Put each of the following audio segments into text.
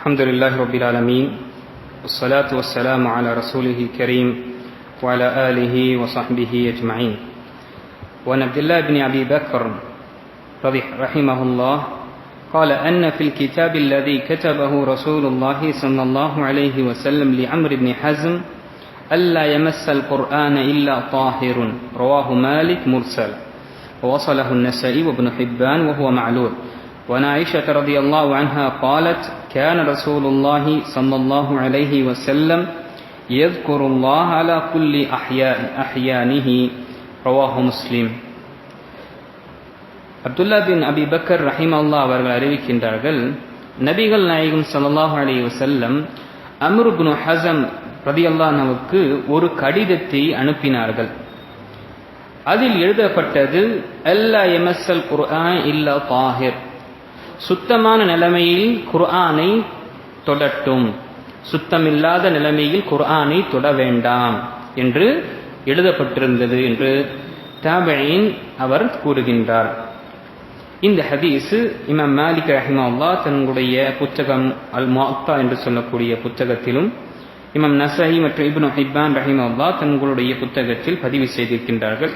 الحمد لله رب العالمين والصلاة والسلام على رسوله الكريم وعلى آله وصحبه أجمعين. وعن عبد الله بن أبي بكر رحمه الله قال أن في الكتاب الذي كتبه رسول الله صلى الله عليه وسلم لعمرو بن حزم ألا يمس القرآن إلا طاهر، رواه مالك مرسل ووصله النسائي وابن حبان وهو معلول. وعن عائشة رضي الله عنها قالت كان رسول الله صلى الله عليه وسلم يذكر الله على كل أحيانه، رواه مسلم. அப்துல்லா பின் அபி Bakr ரஹிமல்லா அவர்கள் அறிவிக்கின்றார்கள், நபிகள் நாயகம் ஸல்லல்லாஹு அலைஹி வஸல்லம் அம்ர் இப்னு ஹஸம் ரலியல்லாஹு அன்ஹுவுக்கு ஒரு கடிதத்தை அனுப்பினார்கள். அதில் எழுதப்பட்டது அல்லா யமஸ்ஸல் குர்ஆன் இல்லா தாஹிர், சுத்தமான நிலைமையில் குர்ஆனை தொடட்டும், சுத்தமில்லாத நிலைமையில் குர்ஆனை தொட வேண்டாம் என்று எழுதப்பட்டிருந்தது என்று தாபிஈன் அவர் கூறுகின்றார். இந்த ஹதீஸு இமாம் மாலிக் ரஹிமஹுல்லாஹ் தன்னுடைய புத்தகம் அல் முஅத்தா என்று சொல்லக்கூடிய புத்தகத்திலும், இமாம் நஸாயி மற்றும் இப்னு ஹிப்பான் ரஹிமஹுல்லாஹ் தங்களுடைய புத்தகத்தில் பதிவு செய்திருக்கின்றார்கள்.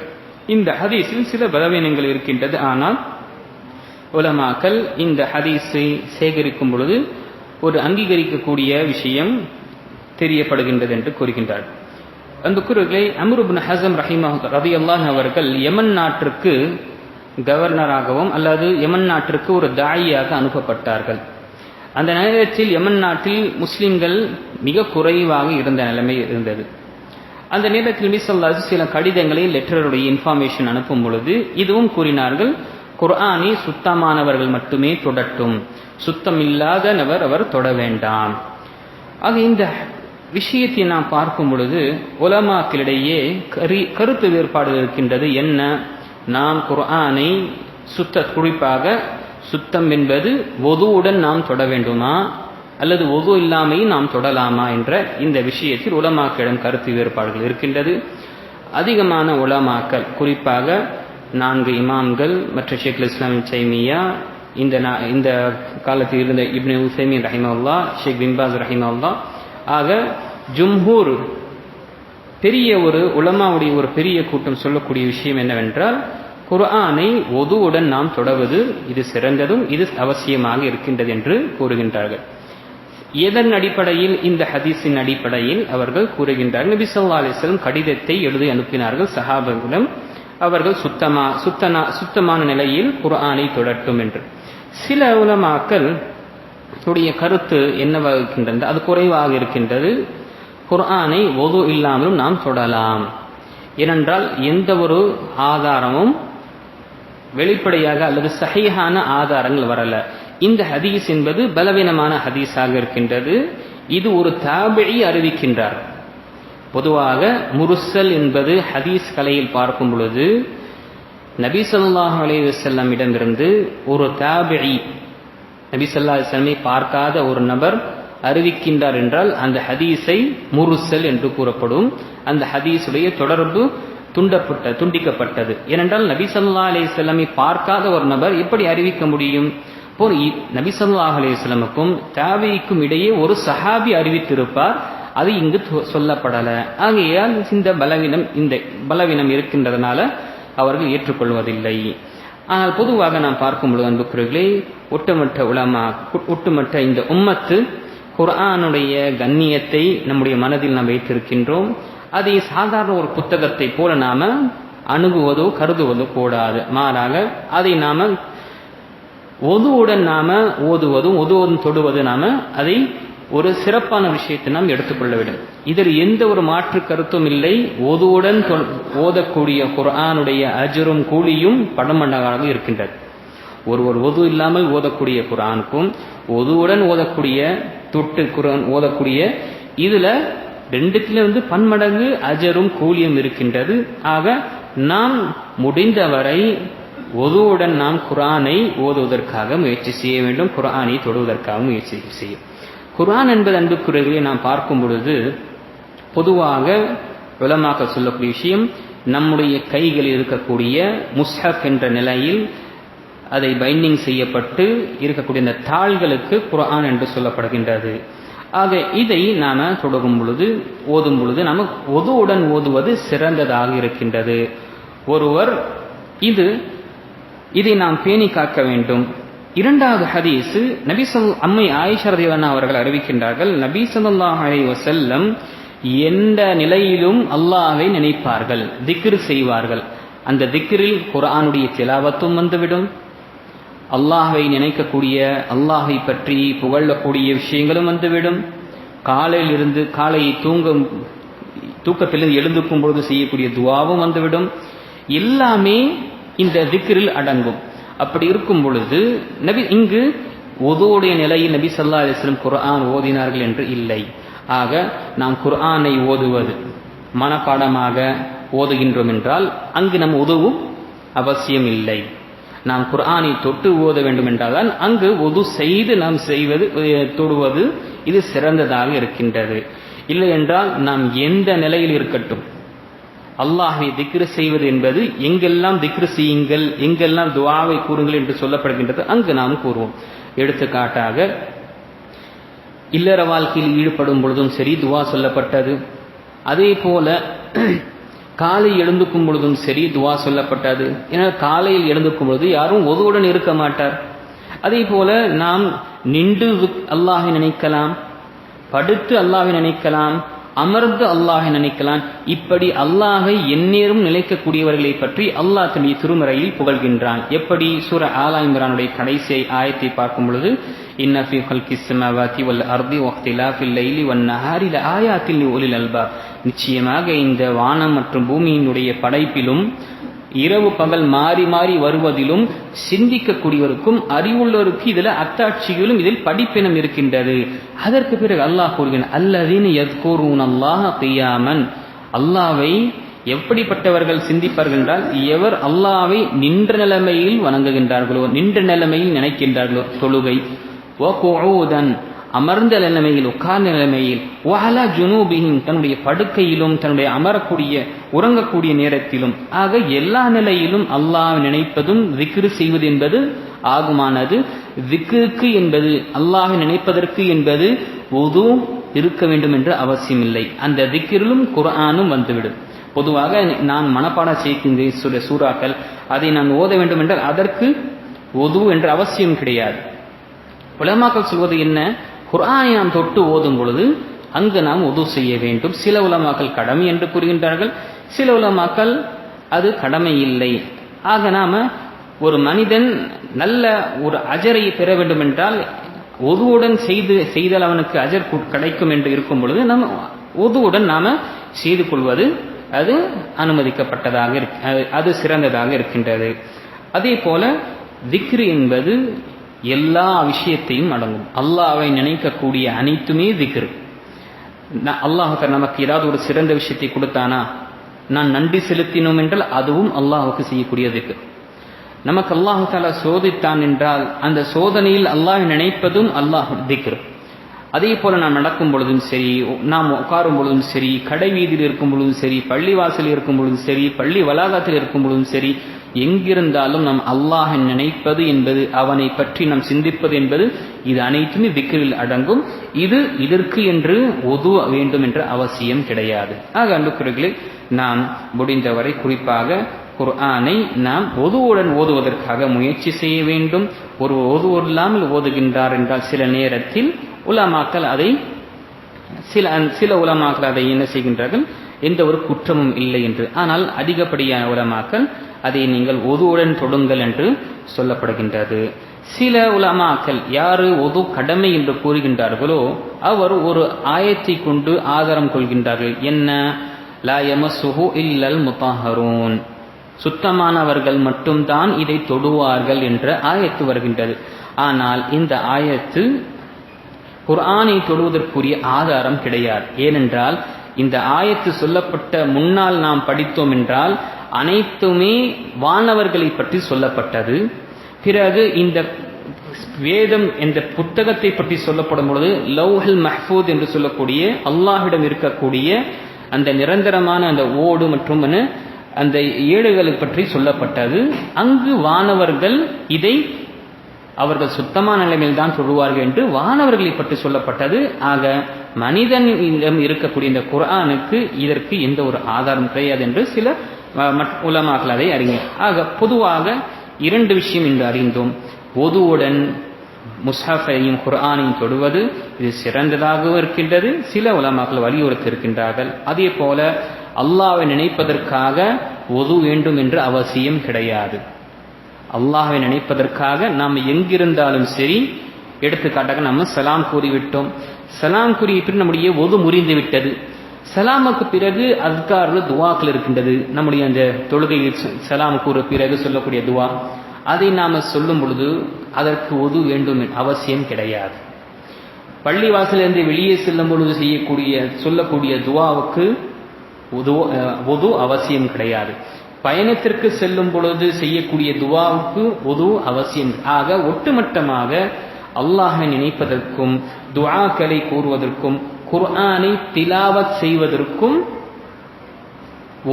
இந்த ஹதீஸில் சில பலவீனங்கள் இருக்கின்றது. ஆனால் உலமாக்கள் இந்த ஹதீஸை சேகரிக்கும் பொழுது ஒரு அங்கீகரிக்கக்கூடிய விஷயம் தெரியப்படுகின்றது என்று கூறுகின்றார். அந்த குருகளை அம்ர் இப்னு ஹஸம் ரலியல்லாஹு அவர்கள் யமன் நாட்டிற்கு கவர்னராகவும் அல்லது யமன் நாட்டிற்கு ஒரு தாயியாக அனுப்பப்பட்டார்கள். அந்த நேரத்தில் யமன் நாட்டில் முஸ்லிம்கள் மிக குறைவாக இருந்த நிலைமை இருந்தது. அந்த நேரத்தில் நபி ஸல்லல்லாஹு அலைஹி வஸல்லம் சில கடிதங்களை லெட்டருடைய இன்ஃபர்மேஷன் அனுப்பும் பொழுது இதுவும் கூறினார்கள், குர்ஆனை சுத்தமானவர்கள் மட்டுமே தொடட்டும், சுத்தமில்லாத நபர் அவர் தொட வேண்டாம். ஆக இந்த விஷயத்தை நாம் பார்க்கும் பொழுது உலமாக்களிடையே கருத்து வேறுபாடு இருக்கின்றது. என்ன, நாம் குர்ஆனை குறிப்பாக சுத்தம் என்பது வுதுவுடன் நாம் தொட வேண்டுமா அல்லது வுது இல்லாமையும் நாம் தொடலாமா என்ற இந்த விஷயத்தில் உலமாக்களிடம் கருத்து வேறுபாடுகள் இருக்கின்றது. அதிகமான உலமாக்கள், குறிப்பாக 4 இமாம்கள் மற்ற ஷேக் இஸ்லாம் இப்னு தைமியா, இந்த காலத்தில் இருந்த இப்னு உஸைமீன் ரஹிமஹுல்லாஹ், ஷேக் பின் பாஸ் ரஹிமஹுல்லாஹ், ஆக ஜும்ஹூர் பெரிய ஒரு உலமாவுடைய ஒரு பெரிய கூட்டம் சொல்லக்கூடிய விஷயம் என்னவென்றால், குர்ஆனை வுதுவுடன் நாம் தொடவது இது சிறந்ததும் இது அவசியமாக இருக்கின்றது என்று கூறுகின்றார்கள். எதன் அடிப்படையில்? இந்த ஹதீஸின் அடிப்படையில் அவர்கள் கூறுகின்றார்கள், நபி ஸல்லல்லாஹு அலைஹி வஸல்லம் கடிதத்தை எழுதி அனுப்பினார்கள் சஹாபாக்களிடம், அவர்கள் சுத்தமான நிலையில் குர்ஆனை தொடட்டும் என்று. சில உலமாக்கள் உடைய கருத்து என்னவாக இருக்கின்றது, அது குறைவாக இருக்கின்றது. குர்ஆனை வுது இல்லாமலும் நாம் தொடலாம். ஏனென்றால் எந்த ஒரு ஆதாரமும் வெளிப்படையாக அல்லது சஹீஹான ஆதாரங்கள் வரல. இந்த ஹதீஸ் என்பது பலவீனமான ஹதீஸாக இருக்கின்றது. இது ஒரு தாபிஈ அறிவிக்கின்றார். பொதுவாக முர்சல் என்பது ஹதீஸ் கலையில் பார்க்கும் பொழுது நபி ஸல்லல்லாஹு அலைஹி வஸல்லம் இடமிருந்து ஒரு தாபிஈ, நபி ஸல்லல்லாஹு அலைஹி வஸல்லம் பார்க்காத ஒரு நபர் அறிவிக்கின்றார் என்றால் அந்த ஹதீஸை முர்சல் என்று கூறப்படும். அந்த ஹதீஸுடைய தொடர்பு துண்டிக்கப்பட்டது. ஏனென்றால் நபி ஸல்லல்லாஹு அலைஹி வஸல்லம் பார்க்காத ஒரு நபர் எப்படி அறிவிக்க முடியும்? நபி ஸல்லல்லாஹு அலைஹி வஸல்லமுக்கும் தாபிஈக்கும் இடையே ஒரு சஹாபி அறிவித்திருப்பார், அது இங்கு சொல்லப்படல. ஆகையால் இந்த பலவீனம் இருக்கின்றதுனால அவர்கள் ஏற்றுக்கொள்வதில்லை. ஆனால் பொதுவாக நாம் பார்க்கும் பொழுது அன்புக்குரியவர்களே, ஒட்டுமொத்த இந்த உம்மத்து குர்ஆனுடைய கண்ணியத்தை நம்முடைய மனதில் நாம் வைத்திருக்கின்றோம். அதை சாதாரண ஒரு புத்தகத்தை போல நாம அணுகுவதோ கருதுவதோ கூடாது. மாறாக அதை நாம வுதுவுடன் நாம ஓதுவதும் வுதுவுடன் தொடுவது நாம அதை ஒரு சிறப்பான விஷயத்தை நாம் எடுத்துக்கொள்ள வேண்டும். இதில் எந்த ஒரு மாற்று கருத்தும் இல்லை. வுதுவுடன் ஓதக்கூடிய குர்ஆனுடைய அஜ்ரும் கூலியும் படமண்டகாக இருக்கின்றது. ஒருவர் வுது இல்லாமல் ஓதக்கூடிய குர்ஆனுக்கும் வுதுவுடன் ஓதக்கூடிய தொட்டு குர்ஆன் ஓதக்கூடிய இதுல ரெண்டுத்திலிருந்து பன்மடங்கு அஜரும் கூலியும் இருக்கின்றது. ஆக நாம் முடிந்தவரை வுதுவுடன் நாம் குர்ஆனை ஓதுவதற்காக முயற்சி செய்ய வேண்டும், குர்ஆனை தொடுவதற்காக முயற்சி செய்யும். குர்ஆன் என்பது அன்புக்குரியவர்களை நாம் பார்க்கும் பொழுது பொதுவாக உலமாக்கள் சொல்லக்கூடிய விஷயம், நம்முடைய கைகளில் இருக்கக்கூடிய முஸ்ஹப் என்ற நிலையில் அதை பைண்டிங் செய்யப்பட்டு இருக்கக்கூடிய இந்த தாள்களுக்கு குர்ஆன் என்று சொல்லப்படுகின்றது. ஆக இதை நாம தொடரும் பொழுது ஓதும் பொழுது நாம ஒதுவுடன் ஓதுவது சிறந்ததாக இருக்கின்றது. ஒருவர் இதை நாம் பேணி காக்க வேண்டும். இரண்டாவது ஹதீஸ், அம்மை ஆயிஷா ரலியல்லாஹு அவர்கள் அறிவிக்கின்றார்கள், நபி ஸல்லல்லாஹு அலைஹி வஸல்லம் எந்த நிலையிலும் அல்லாஹ்வை நினைப்பார்கள், திக்ர் செய்வார்கள். அந்த திக்ரில் குர்ஆனுடைய திலாவத்தும் வந்துவிடும், அல்லாஹ்வை நினைக்கக்கூடிய அல்லாஹை பற்றி புகழக்கூடிய விஷயங்களும் வந்துவிடும், காலையை தூக்கத்திலிருந்து எழுந்துக்கும் பொழுது செய்யக்கூடிய துஆவும் வந்துவிடும். எல்லாமே இந்த திக்ரில் அடங்கும். அப்படி இருக்கும் பொழுது இங்கு ஒதுவுடைய நிலையில் நபி ஸல்லல்லாஹு அலைஹி வஸல்லம் குர்ஆன் ஓதினார்கள் என்று இல்லை. ஆக நாம் குர்ஆனை ஓதுவது மனப்பாடமாக ஓதுகின்றோம் என்றால் அங்கு நம் உதவும் அவசியம் இல்லை. நாம் குர்ஆனை தொட்டு ஓத வேண்டும் என்றால் அங்கு உது செய்து நாம் தொடுவது இது சிறந்ததாக இருக்கின்றது. இல்லை என்றால் நாம் எந்த நிலையில் இருக்கட்டும், அல்லாஹ்வை திக்ர் செய்வது என்பது எங்கெல்லாம் திக்ர் செய்யுங்கள், எங்கெல்லாம் துஆவை கூறுங்கள் என்று சொல்லப்படுகின்றது அங்கு நாம் கூறுவோம். எடுத்துக்காட்டாக இல்லற வாழ்க்கையில் ஈடுபடும் பொழுதும் சரி துஆ சொல்லப்பட்டது. அதே போல காலை எழுந்துக்கும் பொழுதும் சரி துஆ சொல்லப்பட்டது. ஏன்னா காலையில் எழுந்துக்கும் பொழுது யாரும் ஒதுவுடன் இருக்க மாட்டார். அதே போல நாம் நின்று அல்லாஹை நினைக்கலாம், படுத்து அல்லாஹை நினைக்கலாம், அமர்ந்து அல்லாஹை நினைக்கலாம். இப்படி அல்லாஹை எந்நேரம் நினைக்கக்கூடியவர்களை பற்றி அல்லாஹ் தன்னுடைய திருமறையில் புகழ்கின்றான். எப்படி? சூரா ஆல இம்ரானுடைய கடைசி ஆயத்தை பார்க்கும் பொழுது, இன்ன ஃபீ ஹல்கிஸ் ஸமாவாதி வல் அர்தி வக்திலாஃபில் லைலி வன் நஹாரி லஆயாத்தின் லிஉலில் அல்பாப், நிச்சயமாக இந்த வானம் மற்றும் பூமியினுடைய படைப்பிலும் இரவு பகல் மாறி மாறி வருவதிலும் சிந்திக்கக்கூடியவருக்கும் அறிவுள்ளவருக்கு இதில் அத்தாட்சிகளும் இதில் படிப்பினம் இருக்கின்றது. அதற்கு பிறகு அல்லாஹ் கூறுகிறான், அல்லதீன யஸ்குரூனல்லாஹ கியாமன், அல்லாஹ்வை எப்படிப்பட்டவர்கள் சிந்திப்பார்கள் என்றால், எவர் அல்லாஹ்வை நின்ற நிலைமையில் வணங்குகின்றார்களோ, நின்ற நிலைமையில் நினைக்கின்றார்களோ, தொழுகை, வகுஊதன் அமர்ந்த நிலைமையில், உட்கார்ந்த நிலைமையில், வஅலா ஜுனூபிஹிம் தன்னுடைய படுக்கையிலும் தன்னுடைய அமரக்கூடிய உறங்கக்கூடிய நேரத்திலும், ஆக எல்லா நிலையிலும் அல்லாஹ் நினைப்பதும் திக்ர் செய்வது என்பது ஆகுமானது. திக்ருக்கு என்பது அல்லாஹ் நினைப்பதற்கு என்பது வுது இருக்க வேண்டும் என்று அவசியமில்லை. அந்த திக்ரிலும் குர்ஆனும் வந்துவிடும். பொதுவாக நான் மனப்பாடம் செய்கின்ற சூறாக்கள் அதை நான் ஓத வேண்டும் என்றால் அதற்கு வுது என்ற அவசியம் கிடையாது. உலமாக்கள் சொல்வது என்ன? குர்ஆனை நாம் தொட்டு ஓதும் பொழுது அங்கு நாம் உது செய்ய வேண்டும். சில உலமாக்கள் கடமை என்று கூறுகின்றார்கள், சில உலமாக்கள் அது கடமை இல்லை. ஆக நாம ஒரு மனிதன் நல்ல ஒரு அஜரை பெற வேண்டும் என்றால் உதுவுடன் செய்தால் அவனுக்கு அஜர் கிடைக்கும் என்று இருக்கும் பொழுது நம்ம உதுவுடன் நாம செய்து கொள்வது அது அனுமதிக்கப்பட்டதாக அது சிறந்ததாக இருக்கின்றது. அதே போல திக்ர் என்பது எல்லா விஷயத்தையும் அடங்கும். அல்லாஹ்வை நினைக்கக்கூடிய அனைத்துமே திக்ர். அல்லாஹ் நமக்கு ஏதாவது ஒரு சிறந்த விஷயத்தை கொடுத்தானா, நான் நன்றி செலுத்தினோம் என்றால் அதுவும் அல்லாஹ்வுக்கு செய்யக்கூடிய திக்ர். நமக்கு அல்லாஹ் தஆலா சோதித்தான் என்றால் அந்த சோதனையில் அல்லாஹ் நினைப்பதும் அல்லாஹ் திக்ர். அதே போல நாம் நடக்கும் பொழுதும் சரி, நாம் உட்காரும் பொழுதும் சரி, கடை வீதியில் இருக்கும் பொழுதும் சரி, பள்ளிவாசலில் இருக்கும் பொழுதும் சரி, பள்ளி வளாகத்தில் இருக்கும் பொழுதும் சரி, எங்கிருந்தாலும் நாம் அல்லாஹ் நினைப்பது என்பது, அவனை பற்றி நாம் சிந்திப்பது என்பது, இது அனைத்துமே திக்ரில் அடங்கும். இதற்கு என்று உது வேண்டும் என்ற அவசியம் கிடையாது. ஆக அன்புக்குரியவர்களே, நாம் முடிந்தவரை குறிப்பாக குர்ஆனை நாம் உதுவுடன் ஓதுவதற்காக முயற்சி செய்ய வேண்டும். ஒரு உது இல்லாமல் ஓதுகின்றார் என்றால் சில நேரத்தில் உலமாக்கள் அதை சில உலமாக்கள் அதை என்ன செய்கின்றார்கள், எந்த ஒரு குற்றமும் இல்லை என்று. ஆனால் அதிகப்படியான உலமாக்கள் அதை நீங்கள் உதுவுடன் தொடுங்கள் என்று சொல்லப்படுகின்றது. சில உலமாக்கள் யாரு உது கடமை என்று கூறுகின்றார்களோ அவர் ஒரு ஆயத்தை கொண்டு ஆதாரம் கொள்கின்றார்கள். என்ன? லா யமஸ்ஸுஹு இல்லல் முத்தஹ்ஹரூன், சுத்தமானவர்கள் மட்டும்தான் இதை தொடுவார்கள் என்ற ஆயத்து வருகின்றது. ஆனால் இந்த ஆயத்து குர்ஆனை தொடுவதற்குரிய ஆதாரம் கிடையாது. ஏனென்றால் இந்த ஆயத்து சொல்லப்பட்ட முன்னால் நாம் படித்தோம் என்றால் அனைத்துமே வானவர்களை பற்றி சொல்லப்பட்டது. பிறகு இந்த வேதம் என்ற புத்தகத்தை பற்றி சொல்லப்படும் பொழுது லௌஹுல் மஹ்ஃபூத் என்று சொல்லக்கூடிய அல்லாஹ்விடம் இருக்கக்கூடிய அந்த நிரந்தரமான அந்த ஓடு மற்றும் அந்த ஏடுகளை பற்றி சொல்லப்பட்டது. அங்கு வானவர்கள் இதை அவர்கள் சுத்தமான நிலைமையில் தான் சொல்லுவார்கள் என்று வானவர்களை பற்றி சொல்லப்பட்டது. ஆக மனிதனிடம் இருக்கக்கூடிய இந்த குர்ஆனுக்கு இதற்கு எந்த ஒரு ஆதாரம் கிடையாது என்று சில உலமாக்கள் அதை அறிஞர். ஆக பொதுவாக 2 விஷயம் என்று அறிந்தோம். ஒதுவுடன் முஸ்ஹஃபையும் குர்ஆனையும் தொடுவது இது சிறந்ததாகவும் இருக்கின்றது. சில உலமாக்கள் வலியுறுத்தி இருக்கின்றார்கள். அதே போல அல்லாஹ்வை நினைப்பதற்காக ஒது வேண்டும் என்று அவசியம் கிடையாது. அல்லாஹ்வை நினைப்பதற்காக நாம் எங்கிருந்தாலும் சரி, எடுத்துக்காட்டாக நம்ம சலாம் கூறிவிட்டோம், சலாம் கூறிய பிறகு நம்முடைய ஒது முறிந்து விட்டது, சலாமுக்கு பிறகு அஸ்கார்ல துவாக்கள் இருக்கின்றது. நம்முடைய அந்த தொழுகையில் சலாம் கூற பிறகு சொல்லக்கூடிய துவா, அதை நாம சொல்லும் பொழுது அதற்கு ஒது வேண்டும் அவசியம் கிடையாது. பள்ளிவாசலிருந்து வெளியே செல்லும் பொழுது சொல்லக்கூடிய துவாவுக்கு ஒது அவசியம் கிடையாது. பயணத்திற்கு செல்லும் பொழுது செய்யக்கூடிய துவாவுக்கு ஒது அவசியம். ஆக ஒட்டுமொத்தமாக அல்லாஹ்வை நினைப்பதற்கும் துஆக்களை கூறுவதற்கும் குர்ஆனை திலாவத் செய்வதற்கும்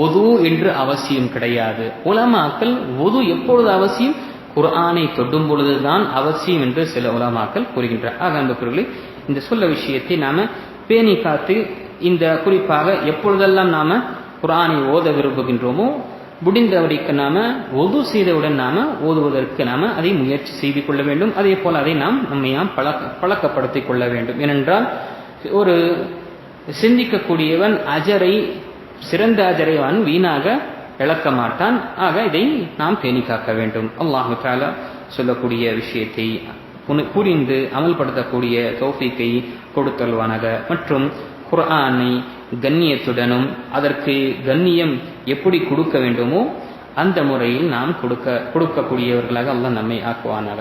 ஒது என்று அவசியம் கிடையாது. உலமாக்கள் ஒது எப்பொழுது அவசியம்? குர்ஆனை தொடும் பொழுதுதான் அவசியம் என்று சில உலமாக்கள் கூறுகின்றனர். ஆக அன்பர்களே, இந்த சொல்ல விஷயத்தை நாம பேணி காத்து, இந்த குறிப்பாக எப்பொழுதெல்லாம் நாம குர்ஆனை ஓத விரும்புகின்றோமோ முடிந்த வரைக்கும் நாம ஒது செய்தவுடன் நாம ஓதுவதற்கு நாம அதை முயற்சி செய்து கொள்ள வேண்டும். அதே போல அதை நம்மையாம் பழக்கப்படுத்திக் கொள்ள வேண்டும். ஏனென்றால் ஒரு சிந்திக்கக்கூடியவன் சிறந்த அஜரை அவன் வீணாக இழக்க மாட்டான். ஆக இதை நாம் பேணி காக்க வேண்டும். அல்லாஹ் தஆலா சொல்லக்கூடிய விஷயத்தை புரிந்து அமல்படுத்தக்கூடிய தௌஃபீக்கை கொடுத்தல்வானாக. மற்றும் குர்ஆனை கண்ணியத்துடனும் அதற்கு கண்ணியம் எப்படி கொடுக்க வேண்டுமோ அந்த முறையில் நாம் கொடுக்கக்கூடியவர்களாக அல்லாஹ் நம்மை ஆக்குவானாக.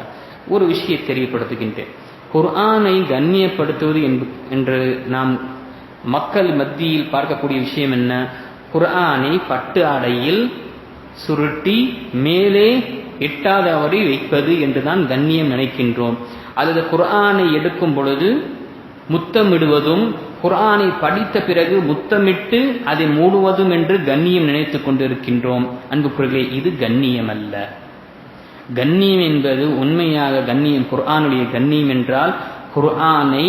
ஒரு விஷயத்தை தெரியப்படுத்துகின்றேன். குர்ஆனை கண்ணியப்படுத்துவது என்று நாம் மக்கள் மத்தியில் பார்க்கக்கூடிய விஷயம் என்ன? குர்ஆனை பட்டு ஆடையில் சுருட்டி மேலே எட்டாதவரை வைப்பது என்றுதான் கண்ணியம் நினைக்கின்றோம். அல்லது குர்ஆனை எடுக்கும் பொழுது முத்தமிடுவதும் குர்ஆனை படித்த பிறகு முத்தமிட்டு அதை மூடுவதும் என்று கண்ணியம் நினைத்துக் கொண்டிருக்கின்றோம். அன்புக்குரியவர்களே, இது கண்ணியம் அல்ல. கண்ணியம் என்பது உண்மையாக கண்ணியம், குர்ஆனுடைய கண்ணியம் என்றால் குர்ஆனை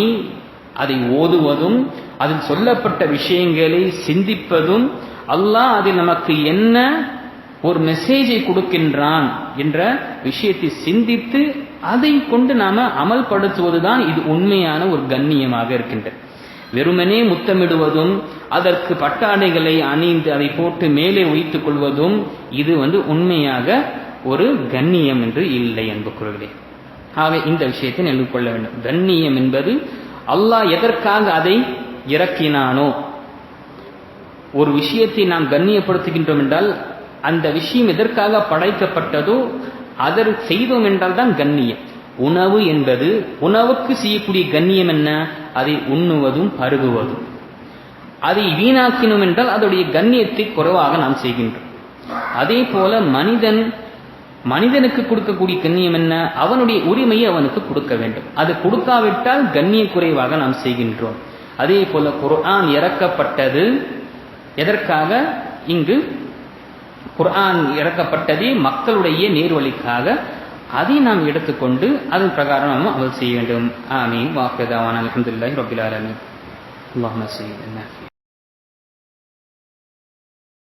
அதை ஓதுவதும் அதில் சொல்லப்பட்ட விஷயங்களை சிந்திப்பதும் அல்லாஹ் அதில் நமக்கு என்ன ஒரு மெசேஜை கொடுக்கின்றான் என்ற விஷயத்தை சிந்தித்து அதை கொண்டு நாம அமல்படுத்துவதுதான் இது உண்மையான ஒரு கண்ணியமாக இருக்கின்றது. வெறுமனே முத்தமிடுவதும் அதற்கு பட்டாடைகளை அணிந்து அதை போட்டு மேலே வைத்துக் கொள்வதும் இது உண்மையாக ஒரு கண்ணியம் என்று இல்லை அன்புக்குரியவர்களே. ஆக இந்த விஷயத்தை நினைவு கொள்ள வேண்டும். கண்ணியம் என்பது அல்லாஹ் எதற்காக அதை இறக்கினானோ, ஒரு விஷயத்தை நாம் கண்ணியப்படுத்துகின்றோம் என்றால் அந்த விஷயம் எதற்காக படைக்கப்பட்டதோ அதை செய்தோம் என்றால் தான் கண்ணியம். உணவு என்பது, உணவுக்கு செய்யக்கூடிய கண்ணியம் என்ன? அதை உண்ணுவதும் பருகுவதும். அதை வீணாக்கினோம் என்றால் அதனுடைய கண்ணியத்தை குறைவாக நாம் செய்கின்றோம். அதே போல மனிதனுக்கு கொடுக்கக்கூடிய கண்ணியம் என்ன? அவனுடைய உரிமையை அவனுக்கு கொடுக்க வேண்டும். அது கொடுக்காவிட்டால் கண்ணிய குறைவாக நாம் செய்கின்றோம். அதே போல குர்ஆன் இறக்கப்பட்டது எதற்காக? இங்கு குர்ஆன் இறக்கப்பட்டதே மக்களுடைய நேர்வழிக்காக. அதை நாம் எடுத்துக்கொண்டு அதன் பிரகாரம் நாம் அமல் செய்ய வேண்டும். ஆமீன். வாஹிரு தஅவானா அல்ஹம்துலில்லாஹி ரப்பில் ஆலமீன். அல்லாஹும்ம ஸல்லி அலா